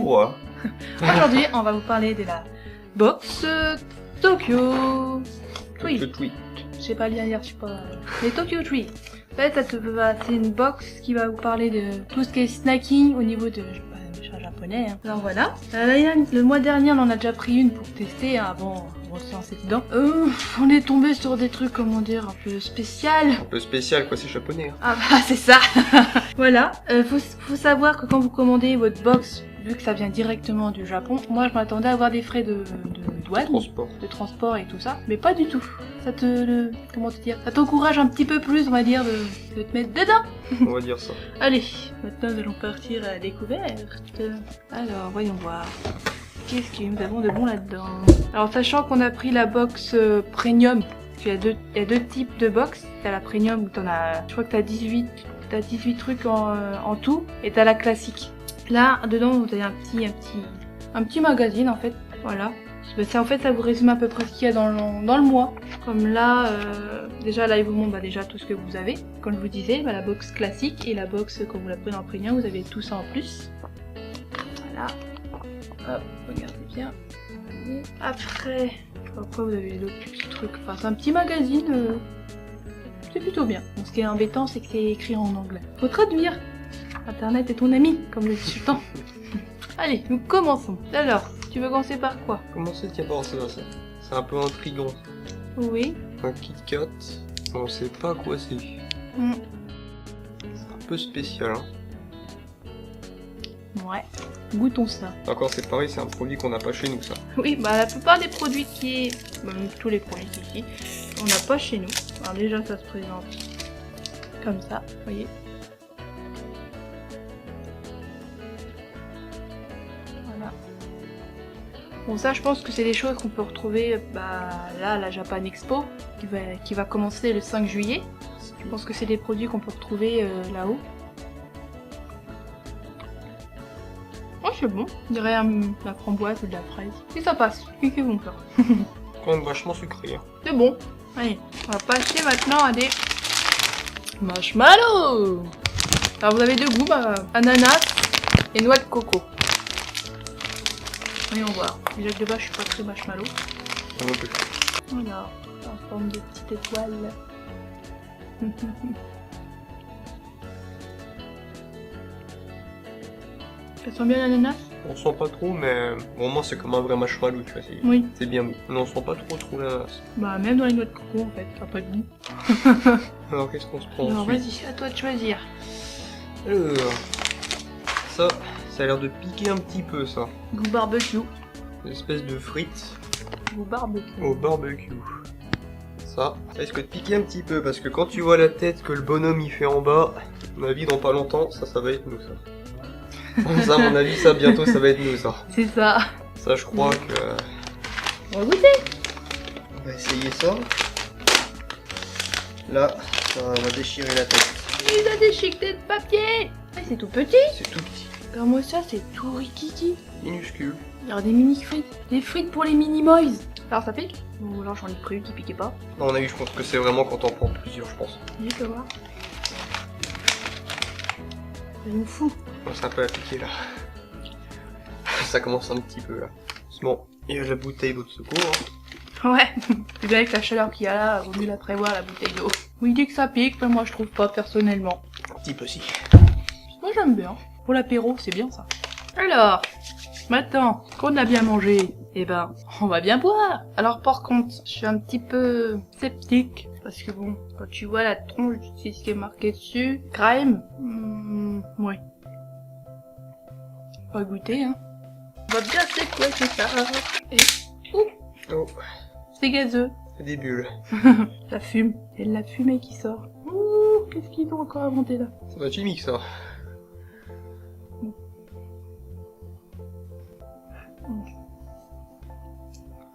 Quoi? Aujourd'hui, on va vous parler de la box Tokyo Treat. Le tweet. Je sais pas lire, je sais pas. Les Tokyo Treat. En fait, c'est une box qui va vous parler de tout ce qui est snacking au niveau de japonais. Hein. Alors voilà. Le mois dernier, on en a déjà pris une pour tester hein, avant de se lancer dedans. On est tombé sur des trucs, comment dire, un peu spécial. Un peu spécial quoi, c'est japonais. Hein. Ah bah c'est ça. Voilà. Faut savoir que quand vous commandez votre box, vu que ça vient directement du Japon, moi je m'attendais à avoir des frais de douane, de transport et tout ça, mais pas du tout. Ça comment te dire, ça t'encourage un petit peu plus, on va dire, de te mettre dedans. On va dire ça. Allez, maintenant nous allons partir à la découverte. Alors, voyons voir. Qu'est-ce que nous avons de bon là-dedans? Alors, sachant qu'on a pris la box premium, il y a deux types de box. T'as la premium où t'en as, je crois que t'as 18 trucs en tout, et t'as la classique. Là, dedans, vous avez un petit magazine en fait, voilà. Ça, en fait, ça vous résume à peu près ce qu'il y a dans le mois. Comme là, déjà là, il vous montre déjà tout ce que vous avez. Comme je vous disais, la box classique et la box quand vous la prenez en premium, vous avez tout ça en plus. Voilà. Hop, regardez bien. Après vous avez d'autres petits trucs. Enfin, c'est un petit magazine. C'est plutôt bien. Bon, ce qui est embêtant, c'est que c'est écrit en anglais. Faut traduire. Internet est ton ami, comme le dit Sultan. Allez, nous commençons. Alors, tu veux commencer par quoi? Commencer, tiens, par ça. C'est un peu intriguant. Oui. Un Kit Kat, on sait pas quoi c'est. C'est un peu spécial, hein. Ouais, goûtons ça. Encore, c'est pareil, c'est un produit qu'on n'a pas chez nous, ça. Oui, la plupart des produits même tous les produits ici, on n'a pas chez nous. Alors déjà, ça se présente comme ça, vous voyez. Bon ça je pense que c'est des choses qu'on peut retrouver là à la Japan Expo qui va commencer le 5 juillet. Je pense que c'est des produits qu'on peut retrouver là-haut. Oh c'est bon, on dirait la framboise ou de la fraise. Et ça passe, qui vont faire. Quand même vachement sucré. Hein. C'est bon. Allez, on va passer maintenant à des marshmallows. Alors vous avez deux goûts, ananas et noix de coco. Voyons voir. Déjà que de base je suis pas très marshmallow. Voilà, en forme de petite étoile. Ça sent bien l'ananas? On sent pas trop, mais au moins c'est comme un vrai marshmallow, tu vois. Oui. C'est bien mou. Mais on sent pas trop l'ananas. Même dans les noix de coco en fait, ça n'a pas de goût. Alors qu'est-ce qu'on se prend Alors ensuite? vas-y, à toi de choisir. Alors, ça a l'air de piquer un petit peu ça. Goût barbecue. Une espèce de frites. Goût barbecue. Au barbecue. Ça risque de piquer un petit peu parce que quand tu vois la tête que le bonhomme il fait en bas, à mon avis dans pas longtemps, ça va être nous ça. Ça, à mon avis, ça bientôt ça va être nous ça. C'est ça. Ça je crois que... On va goûter. On va essayer ça. Là, ça va déchirer la tête. Il a des chiquetés de papier. C'est tout petit. C'est tout petit. Alors moi ça c'est tout rikiki. Minuscule. Alors des mini frites. Des frites pour les mini moys. Alors ça pique? Ou alors j'en ai pris une qui piquait pas. À mon avis, je pense que c'est vraiment quand on prend plusieurs, je pense. Je peux voir. Ça nous fout. Bon, c'est un peu à piquer là. Ça commence un petit peu là. Bon, il y a la bouteille d'eau de secours. Hein. Ouais. C'est bien avec la chaleur qu'il y a là, vaut mieux la prévoir la bouteille d'eau. Oui, il dit que ça pique, mais moi je trouve pas personnellement. Un petit peu si. Moi j'aime bien. Pour l'apéro, c'est bien ça. Alors, maintenant qu'on a bien mangé, on va bien boire. Alors par contre, je suis un petit peu sceptique. Parce que bon, quand tu vois la tronche, tu sais ce qui est marqué dessus. Crème, ouais. On va goûter, hein. On va bien c'est quoi c'est ça. Et... Oh, c'est gazeux. c'est des bulles. Ça fume. C'est de la fumée qui sort. Ouh, qu'est-ce qu'ils ont encore inventé là? Ça va être chimique ça.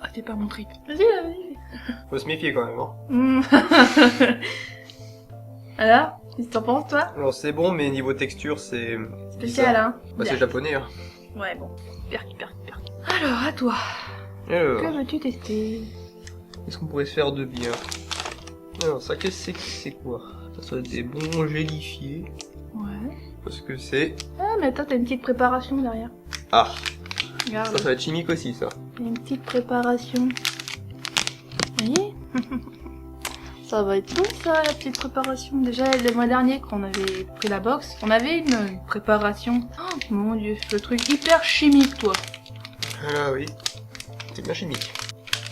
Ah, c'est pas mon trip. Vas-y, là, vas-y. Faut se méfier quand même, hein. Alors, qu'est-ce que t'en penses, toi? Alors c'est bon, mais niveau texture, c'est... Spécial, hein. Bah c'est japonais, hein. Ouais, bon. Super. Alors, à toi. Alors, Que veux-tu tester? qu'est-ce qu'on pourrait se faire de bien? Alors ça, qu'est-ce que c'est quoi? Ça doit être des bonbons gélifiés. Ouais. Parce que c'est... Ah, mais attends, t'as une petite préparation derrière. Ah, Regarde, ça va être chimique aussi, ça. il y a une petite préparation. Vous voyez? Ça va être bon, ça, la petite préparation. Déjà, le mois dernier, quand on avait pris la box, on avait une préparation. Oh, mon dieu, le truc hyper chimique, toi. Ah oui, c'est bien chimique.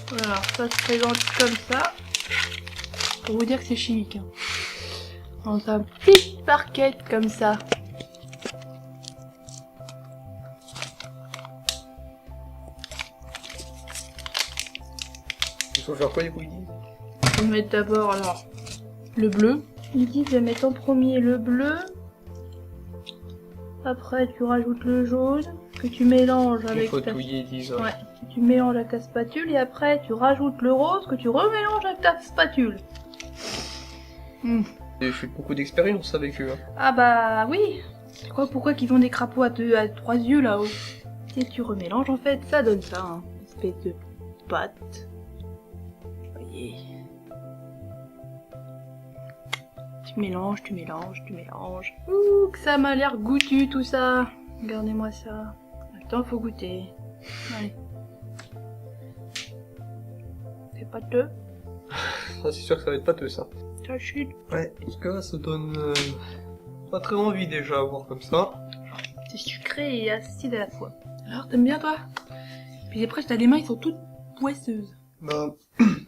Voilà, ça se présente comme ça. Pour vous dire que c'est chimique. Hein. Dans un petit parquet comme ça. Il faut faire quoi, du coup, ils disent? On va mettre d'abord, alors, le bleu. Ils disent de mettre en premier le bleu. Après, tu rajoutes le jaune, que tu mélanges Il avec faut ta... touiller, ils disent. Ouais, tu mélanges avec ta spatule et après tu rajoutes le rose que tu remélanges avec ta spatule. J'ai fait beaucoup d'expérience avec eux. Hein. Ah bah oui. C'est quoi, pourquoi qu'ils ont des crapauds à 3 yeux là-haut? Si tu remélanges en fait, ça donne ça, hein. Une espèce de pâte. Voyez. Tu mélanges, tu mélanges, tu mélanges. Ouh, que ça m'a l'air goûtu tout ça. Regardez-moi ça. Attends, faut goûter. Allez. C'est pâteux. Ça, c'est sûr que ça va être pâteux, ça. Ça chute. Ouais, parce que là, ça donne pas très envie déjà à voir comme ça. C'est sucré et acide à la fois. Alors, t'aimes bien toi? Puis après, t'as les mains, ils sont toutes poisseuses. Bah,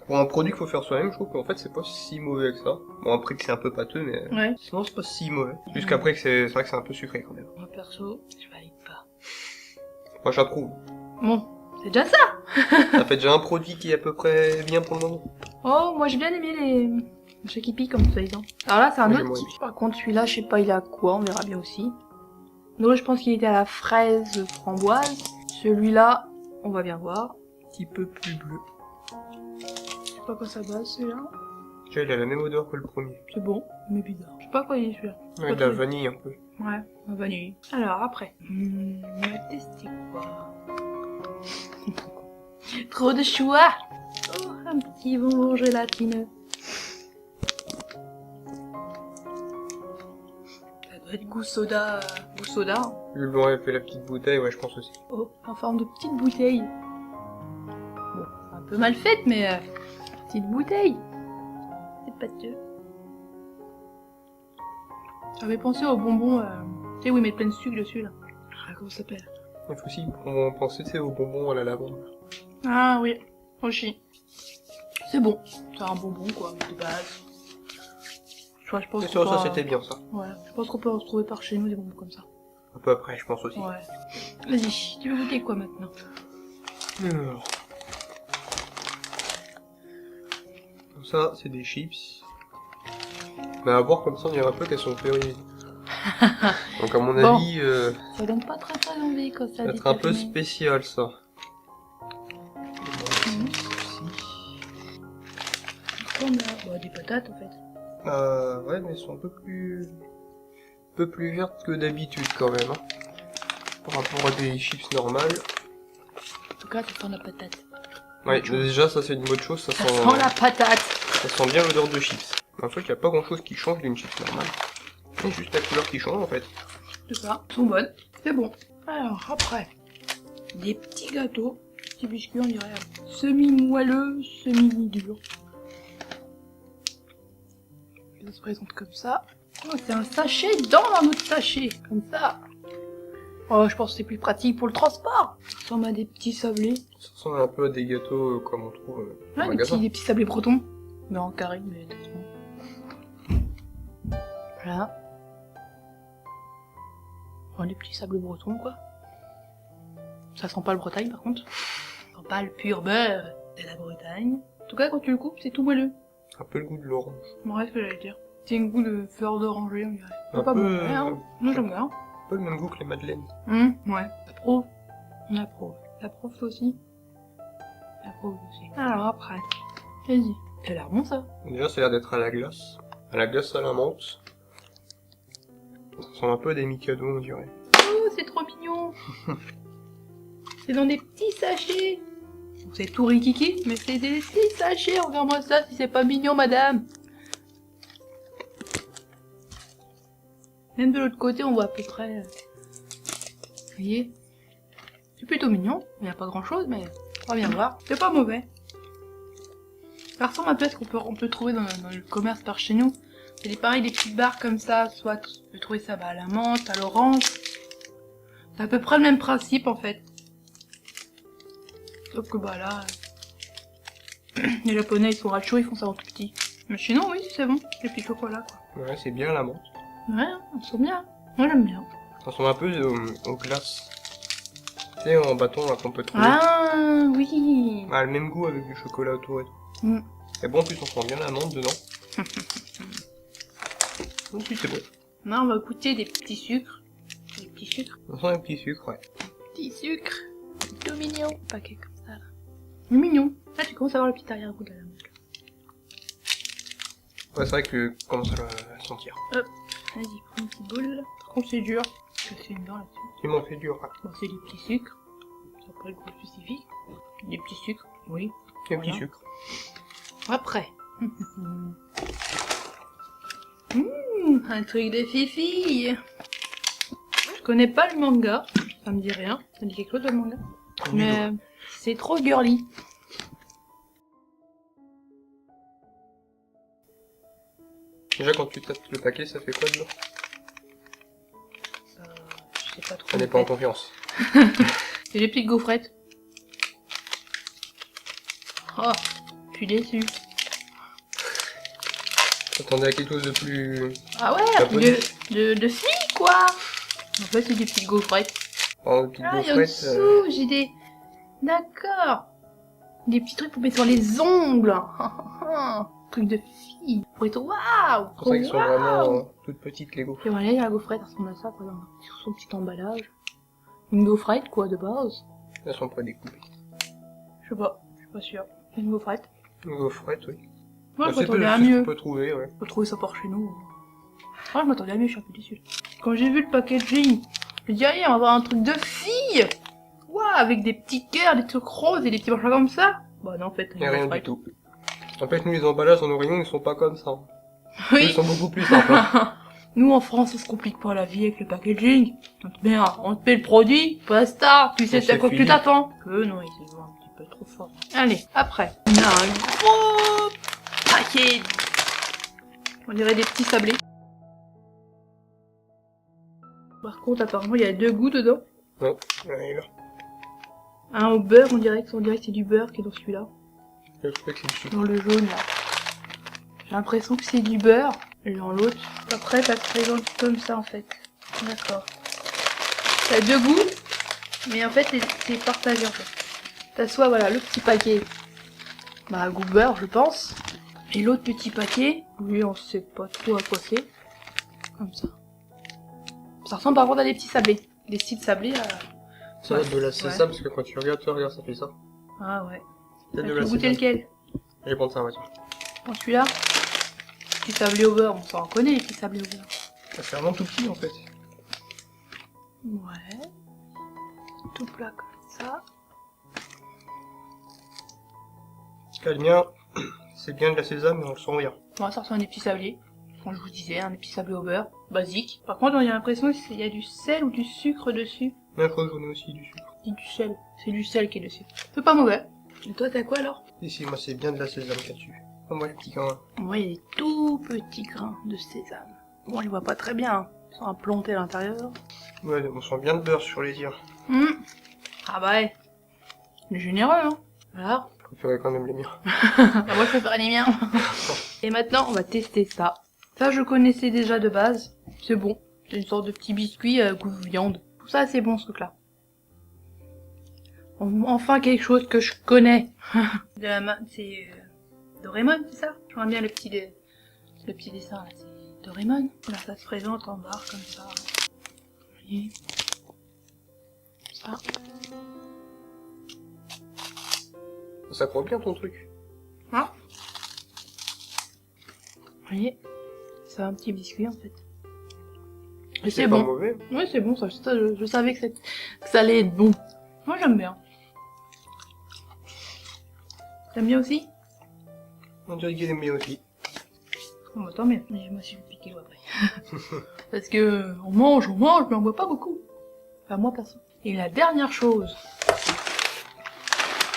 pour un produit qu'il faut faire soi-même, je trouve qu'en fait, c'est pas si mauvais que ça. Bon, après que c'est un peu pâteux, mais Ouais. sinon, c'est pas si mauvais. Jusqu'après que c'est vrai que c'est un peu sucré quand même. Moi perso, je valide pas. Moi, j'approuve. Bon, c'est déjà ça. Ça fait déjà un produit qui est à peu près bien pour le moment. Oh, moi j'ai bien aimé les Shake Hippie comme ça, disant. Alors là, c'est un Oui, autre moi type. aussi. Par contre, celui-là, je sais pas, il a quoi, on verra bien aussi. Donc je pense qu'il était à la fraise framboise. Celui-là, on va bien voir. Un petit peu plus bleu. Je sais pas quoi ça base, celui-là. Tiens, il a la même odeur que le premier. C'est bon, mais bizarre. Je sais pas quoi il est celui-là. Ouais, de la vanille un peu. Ouais, la vanille. Alors après, on va tester quoi? Trop de choix. Oh, un petit bonbon gélatineux. Ça doit être goût soda. Goût soda. Hein. Le blanc a fait la petite bouteille, ouais, je pense aussi. Oh, en forme de petite bouteille. Bon, un peu mal faite, mais petite bouteille. C'est pâteux. J'avais pensé aux bonbons, tu sais, où ils mettent plein de sucre dessus, là. Ah, comment ça s'appelle? Il faut aussi penser, tu sais, aux bonbons à la lavande. Ah oui, aussi. C'est bon. C'est un bonbon, quoi, de base. Soit je pense C'est sûr, qu'on ça peut- c'était bien ça. Ouais, je pense qu'on peut en retrouver par chez nous des bonbons comme ça. Un peu après, je pense aussi. Ouais. Vas-y, tu veux goûter quoi maintenant? Alors. Comme ça, c'est des chips. Mais à voir comme ça, on dirait un peu qu'elles sont périmées. Donc à mon Bon. avis, Ça donne pas très envie quand ça ça va être un peu détermine. spécial ça. Mhm. Comme des patates en fait. Ouais, mais elles sont un peu plus vertes que d'habitude quand même. Hein. Par rapport à des chips normales. En tout cas, ça sent la patate. Ouais, déjà ça c'est une bonne chose, Ça sent la patate. ça sent bien l'odeur de chips. En fait, il n'y a pas grand chose qui change d'une chips normale. C'est juste la couleur qui change en fait. C'est ça. Elles sont bonnes. C'est bon. Alors après, des petits gâteaux, petits biscuits on dirait semi-moelleux, semi-dur. Ça se présente comme ça. Oh, c'est un sachet dans un autre sachet, comme ça. Oh, je pense que c'est plus pratique pour le transport. Ça ressemble à des petits sablés. Ça ressemble un peu à des gâteaux comme on trouve au Ouais, magasin. des petits sablés bretons. Mais en carré, mais voilà. Oh, les petits sablés bretons, quoi. Ça sent pas le Bretagne, par contre. Ça sent pas le pur beurre de la Bretagne. En tout cas, quand tu le coupes, c'est tout moelleux. Un peu le goût de l'orange. Ouais, ce que j'allais dire. C'est un goût de fleur d'oranger, on dirait. Un Pas peu, bon, ouais, hein. Non, j'aime bien. Un peu le même goût que les madeleines. Ouais. J'approuve. On approuve. T'approuves toi aussi? J'approuve aussi. Alors après. Vas-y. Ça a l'air bon, ça. Déjà, ça a l'air d'être à la glace. À la glace à la menthe. Ça ressemble un peu à des Mikado, on dirait. Oh, c'est trop mignon. C'est dans des petits sachets. C'est tout rikiki, mais c'est des petits sachets. Regarde-moi ça, si c'est pas mignon, madame. Même de l'autre côté, on voit à peu près. Vous voyez? C'est plutôt mignon. Il n'y a pas grand chose, mais on va bien voir. C'est pas mauvais. Ça ressemble un peu à ce qu'on peut trouver dans le commerce par chez nous. C'est pareil, des petites barres comme ça. Soit tu peux trouver ça à la menthe, à l'orange. C'est à peu près le même principe en fait. Sauf que bah là, les japonais ils sont rachauds, ils font ça en tout petit. Mais chez nous, oui, c'est bon. Les petits chocolats quoi. Ouais, c'est bien la menthe. Ouais, on sent bien. Moi j'aime bien. Ça ressemble un peu aux glaces. Tu sais, en bâton là qu'on peut trouver. Ah oui. Ah, le même goût avec du chocolat autour et tout. Mm. Et bon, en plus, on sent bien la menthe dedans. Oui, c'est bon. Là, on va goûter des petits sucres. Des petits sucres. On sent un petit sucre, ouais. Petits sucres. Tout mignon. Paquet comme ça, là. Mignon. Là, tu commences à voir le petit arrière-goût de la menthe. Ouais, c'est vrai que commence à le sentir. Hop. Vas-y, prends une petite boule. Par contre, c'est dur. Je fais une dent là-dessus. Il m'en fait dur, ouais. Bon, c'est des petits sucres. Ça n'a pas le goût spécifique. Des petits sucres. Oui. Un Voilà. petit sucre. Après. Un truc de fifi. Je connais pas le manga. Ça me dit rien. Ça me dit quelque chose le manga. Mais c'est trop girly. Déjà, quand tu tapes le paquet, ça fait quoi dedans? Je sais pas trop. Ça n'est pas en confiance. C'est des petites gaufrettes. Oh, je suis déçue. T'attendais à quelque chose de plus... Ah ouais, japonais. de filles quoi. En fait, c'est des petites gaufrettes. Oh, des petites Ah, et en gaufrettes. dessous, j'ai des... D'accord. Des petits trucs pour mettre sur les ongles. Truc de fille. Pour être waouh. C'est pour ça qu'ils sont vraiment toutes petites, les gaufres. Et voilà, la gaufrette elle ressemble à ça, quoi, dans son petit emballage. Une gaufrette, quoi, de base. Elles sont pas découpées. Je sais pas, je suis pas sûre. Une gaufrette. Une gaufrette, oui. Moi, je C'est m'attendais tout à ce qu'on mieux. peut trouver, ouais. On peut trouver ça par chez nous. Ah, je m'attendais à mieux, je suis un peu déçue. Quand j'ai vu le packaging, je me dis, allez, on va avoir un truc de fille. Waouh, avec des petits cœurs, des trucs roses et des petits machins comme ça. Bah non, en fait, Et rien du tout. En fait, nous, les emballages dans nos rayons, ils sont pas comme ça. Ils Oui. sont beaucoup plus simples. Hein. Nous, en France, on se complique pas la vie avec le packaging. On te paie le produit, basta. Tu sais c'est à quoi que tu fini. t'attends. Non, ils sont un petit peu trop forts. Allez, après. On a un gros paquet. On dirait des petits sablés. Par contre, apparemment, il y a 2 goûts dedans. Non, ouais, là. Un au beurre, on dirait que c'est du beurre qui est dans celui-là. Je crois que c'est du sucre. Dans le jaune, là. J'ai l'impression que c'est du beurre. Et dans l'autre, après, ça se présente comme ça, en fait. D'accord. Ça a 2 goûts, mais en fait, c'est partagé, en fait. T'as soit, voilà, le petit paquet, bah, goût beurre, je pense. Et l'autre petit paquet, lui, on sait pas trop à quoi c'est. Comme ça. Ça ressemble par contre à des petits sablés. Des styles sablés, Ça va être de la sésame, parce que quand tu regardes, ça fait ça. Ah ouais. C'est de Tu la veux goûter sésame. lequel? Je vais prendre ça, voiture. Prends celui-là. Petit sablé au beurre, on s'en reconnaît les petits sablés au beurre. C'est vraiment tout petit, en fait. Ouais. Tout plat comme ça. Le mien, c'est bien de la sésame, mais on le sent rien. Bon, ça ressemble à des petits sablés. Comme je vous disais, des petits sablés au beurre. Basique. Par contre, on a l'impression qu'il y a du sel ou du sucre dessus. Mais je crois que j'en ai aussi du sucre. C'est du sel. C'est du sel qui est dessus. C'est pas mauvais. Et toi, t'as quoi alors? Ici, moi, c'est bien de la sésame qu'il y a dessus. Oh, moi, les petits grains. Moi, il y a des tout petits grains de sésame. Bon, on les voit pas très bien. Hein. Ils sont implantés à l'intérieur. Ouais, on sent bien de beurre sur les tiens. Ah bah ouais. Il est généreux, hein. Voilà. Je préférais quand même les miens. Bah, moi, je préfère les miens. Et maintenant, on va tester ça. Ça, je connaissais déjà de base. C'est bon. C'est une sorte de petit biscuit goût viande. Tout ça, c'est bon, ce truc-là. Enfin, quelque chose que je connais. De la main, c'est Doraemon, c'est ça? Je vois bien le petit dessin, là. C'est Doraemon. Là, ça se présente en barre, comme ça. Vous voyez? Ça. Ça croit bien ton truc. Ah. Vous voyez? C'est un petit biscuit, en fait. Et c'est pas bon. mauvais. Ouais, c'est bon, ça, je savais que ça allait être bon. Moi, j'aime bien. T'aimes bien aussi? On dirait qu'il aime bien aussi. Bon, bah, tant mieux. Mais je me suis piqué après. Parce que on mange, mais on boit pas beaucoup. Enfin, moi, perso. Et la dernière chose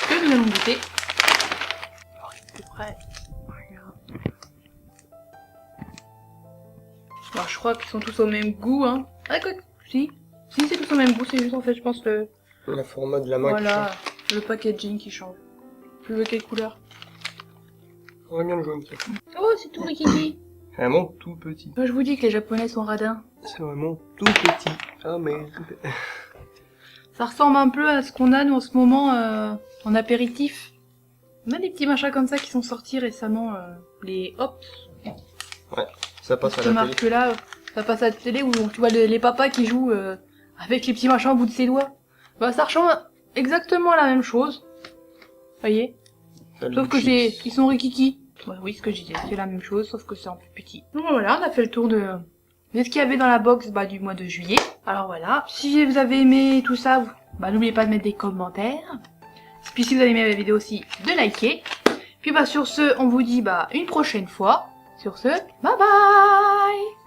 que nous allons goûter. Alors, c'est prêt. Regarde. Alors, je crois qu'ils sont tous au même goût, hein. Ah, quoi, si, c'est tous au même goût, c'est juste en fait, je pense, le format de la main voilà, le packaging qui change. Tu veux quelle couleur? On bien le jaune, tiens. Oh, c'est tout Rikiki. Vraiment tout petit. Moi, je vous dis que les Japonais sont radins. C'est vraiment tout petit. Ah, mais... Ça ressemble un peu à ce qu'on a, nous, en ce moment, en apéritif. On a des petits machins comme ça qui sont sortis récemment, les Hops. Ouais, ça passe à Cette la télé. marque-là, ça passe à la télé où tu vois les papas qui jouent avec les petits machins au bout de ses doigts. Bah, ça ressemble exactement à la même chose. Voyez? Sauf que ils sont rikiki. Ouais, oui, ce que je disais, c'est la même chose, sauf que c'est en plus petit. Donc voilà, on a fait le tour de ce qu'il y avait dans la box du mois de juillet. Alors voilà, si vous avez aimé tout ça, n'oubliez pas de mettre des commentaires. Puis si vous avez aimé la vidéo aussi, de liker. Puis sur ce, on vous dit une prochaine fois. Sur ce, bye bye!